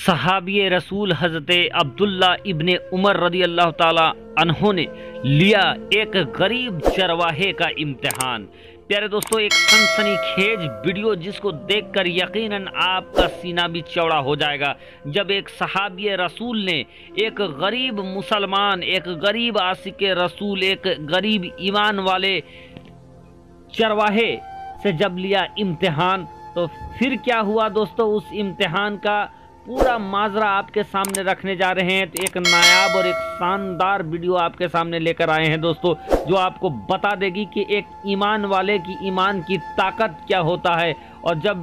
صحابی رسول حضرت عبداللہ ابن عمر رضی اللہ تعالی عنہ نے لیا ایک غریب چرواہے کا امتحان۔ پیارے دوستو، ایک سنسنی خیز ویڈیو جس کو دیکھ کر یقیناً آپ کا سینہ بھی چوڑا ہو جائے گا، جب ایک صحابی رسول نے ایک غریب مسلمان، ایک غریب عاشق رسول، ایک غریب ایمان والے چرواہے سے جب لیا امتحان، تو پھر کیا ہوا دوستو؟ اس امتحان کا پورا ماجرا آپ کے سامنے رکھنے جا رہے ہیں۔ تو ایک نایاب اور ایک شاندار ویڈیو آپ کے سامنے لے کر آئے ہیں دوستو، جو آپ کو بتا دے گی کہ ایک ایمان والے کی ایمان کی طاقت کیا ہوتا ہے، اور جب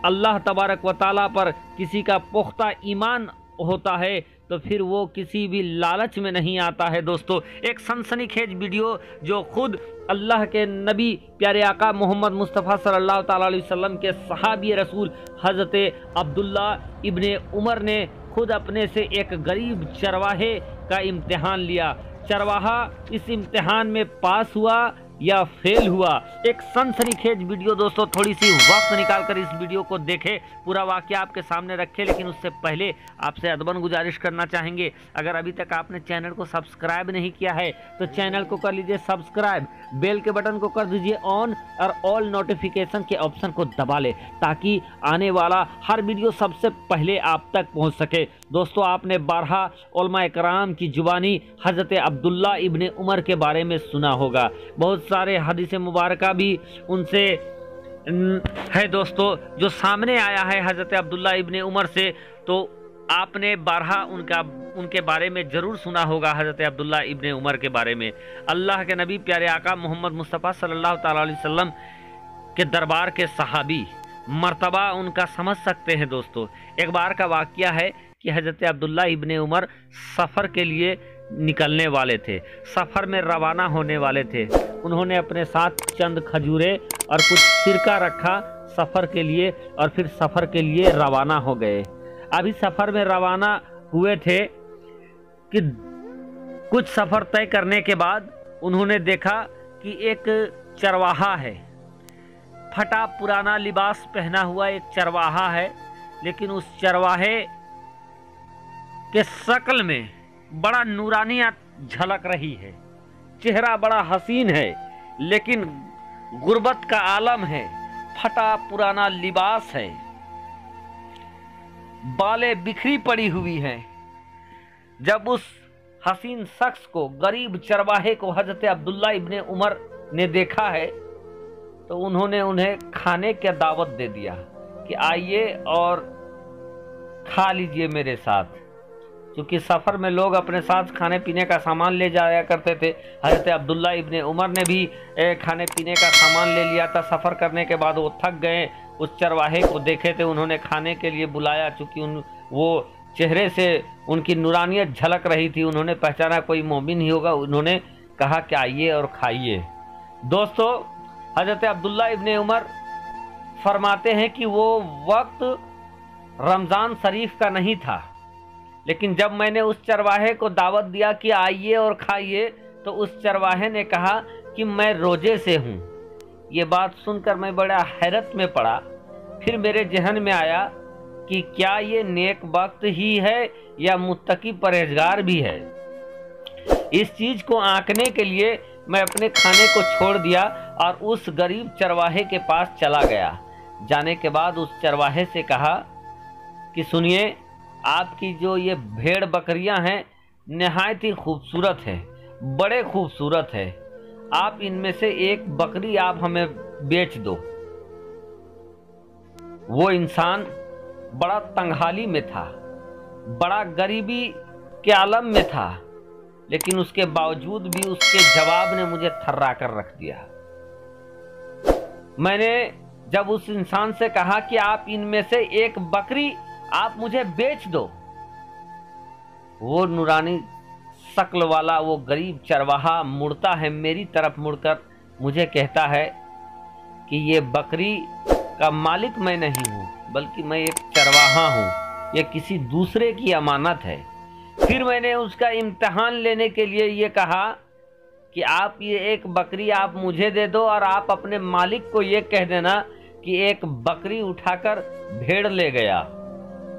اللہ تبارک و تعالیٰ پر کسی کا پختہ ایمان ہوتا ہے تو پھر وہ کسی بھی لالچ میں نہیں آتا ہے دوستو۔ ایک سنسنی خیز ویڈیو جو خود اللہ کے نبی پیارے آقا محمد مصطفیٰ صلی اللہ تعالیٰ علیہ وسلم کے صحابی رسول حضرت عبداللہ ابن عمر نے خود اپنے سے ایک غریب چرواہے کا امتحان لیا۔ چرواہا اس امتحان میں پاس ہوا یا فیل ہوا؟ ایک سنسنی خیز ویڈیو دوستو، تھوڑی سی وقت نکال کر اس ویڈیو کو دیکھیں، پورا واقعہ آپ کے سامنے رکھے، لیکن اس سے پہلے آپ سے ادباً گزارش کرنا چاہیں گے، اگر ابھی تک آپ نے چینل کو سبسکرائب نہیں کیا ہے تو چینل کو کر لیجئے سبسکرائب، بیل کے بٹن کو کر دیجئے آن اور آل نوٹیفیکیشن کے آپشن کو دبا لے تاکہ آنے والا ہر ویڈیو سب سے پہلے آپ تک پہنچ سکے۔ دوستو، آپ نے بارہا علماء کرام کی زبانی حضرت عبداللہ ابن عمر کے بارے میں سنا ہوگا، بہت سارے حدیث مبارکہ بھی ان سے ہے دوستو جو سامنے آیا ہے حضرت عبداللہ ابن عمر سے، تو آپ نے بارہا ان کے بارے میں ضرور سنا ہوگا۔ حضرت عبداللہ ابن عمر کے بارے میں اللہ کے نبی پیارے آقا محمد مصطفیٰ صلی اللہ تعالیٰ علیہ وسلم کے دربار کے صحابی، مرتبہ ان کا سمجھ سکتے ہیں دوستو۔ ایک بار کا واقعہ ہے کہ حضرت عبداللہ ابن عمر سفر کے لیے نکلنے والے تھے، سفر میں روانہ ہونے والے تھے۔ انہوں نے اپنے ساتھ چند کھجورے اور کچھ سرکہ رکھا سفر کے لیے، اور پھر سفر کے لیے روانہ ہو گئے۔ ابھی سفر میں روانہ ہوئے تھے کہ کچھ سفر طے کرنے کے بعد انہوں نے دیکھا کہ ایک چرواہا ہے، پھٹا پرانا لباس پہنا ہوا ایک چرواہا ہے، لیکن اس چرواہے کے شکل میں بڑا نورانیت جھلک رہی ہے، چہرہ بڑا حسین ہے، لیکن غربت کا عالم ہے، پھٹا پرانا لباس ہے، بالیں بکھری پڑی ہوئی ہیں۔ جب اس حسین شخص کو، غریب چرواہے کو حضرت عبداللہ ابن عمر نے دیکھا ہے تو انہوں نے انہیں کھانے کی دعوت دے دیا کہ آئیے اور کھا لیجئے میرے ساتھ۔ کیونکہ سفر میں لوگ اپنے ساتھ کھانے پینے کا سامان لے جایا کرتے تھے، حضرت عبداللہ ابن عمر نے بھی کھانے پینے کا سامان لے لیا تھا۔ سفر کرنے کے بعد وہ تھک گئے، اس چرواہے کو دیکھے تھے، انہوں نے کھانے کے لیے بلایا، چونکہ وہ چہرے سے ان کی نورانیت جھلک رہی تھی، انہوں نے پہچانا کوئی مومن ہی ہوگا، انہوں نے کہا کہ آئیے اور کھائیے۔ دوستو، حضرت عبداللہ ابن عمر فرماتے ہیں کہ وہ وقت رمضان شریف کا نہیں تھا، لیکن جب میں نے اس چرواہے کو دعوت دیا کہ آئیے اور کھائیے تو اس چرواہے نے کہا کہ میں روزے سے ہوں۔ یہ بات سن کر میں بڑا حیرت میں پڑا، پھر میرے ذہن میں آیا کہ کیا یہ نیک بخت ہی ہے یا متقی پرہیزگار بھی ہے؟ اس چیز کو آنکنے کے لیے میں اپنے کھانے کو چھوڑ دیا اور اس غریب چرواہے کے پاس چلا گیا۔ جانے کے بعد اس چرواہے سے کہا کہ سنیے، آپ کی جو یہ بھیڑ بکریاں ہیں نہایت ہی خوبصورت ہے، بڑے خوبصورت ہے، آپ ان میں سے ایک بکری آپ ہمیں بیچ دو۔ وہ انسان بڑا تنگحالی میں تھا، بڑا غریبی کے عالم میں تھا، لیکن اس کے باوجود بھی اس کے جواب نے مجھے تھرا کر رکھ دیا۔ میں نے جب اس انسان سے کہا کہ آپ ان میں سے ایک بکری آپ مجھے بیچ دو، وہ نورانی شکل والا وہ غریب چرواہا مڑتا ہے میری طرف، مڑ کر مجھے کہتا ہے کہ یہ بکری کا مالک میں نہیں ہوں، بلکہ میں ایک چرواہا ہوں، یہ کسی دوسرے کی امانت ہے۔ پھر میں نے اس کا امتحان لینے کے لیے یہ کہا کہ آپ یہ ایک بکری آپ مجھے دے دو، اور آپ اپنے مالک کو یہ کہہ دینا کہ ایک بکری اٹھا کر بھیڑ لے گیا۔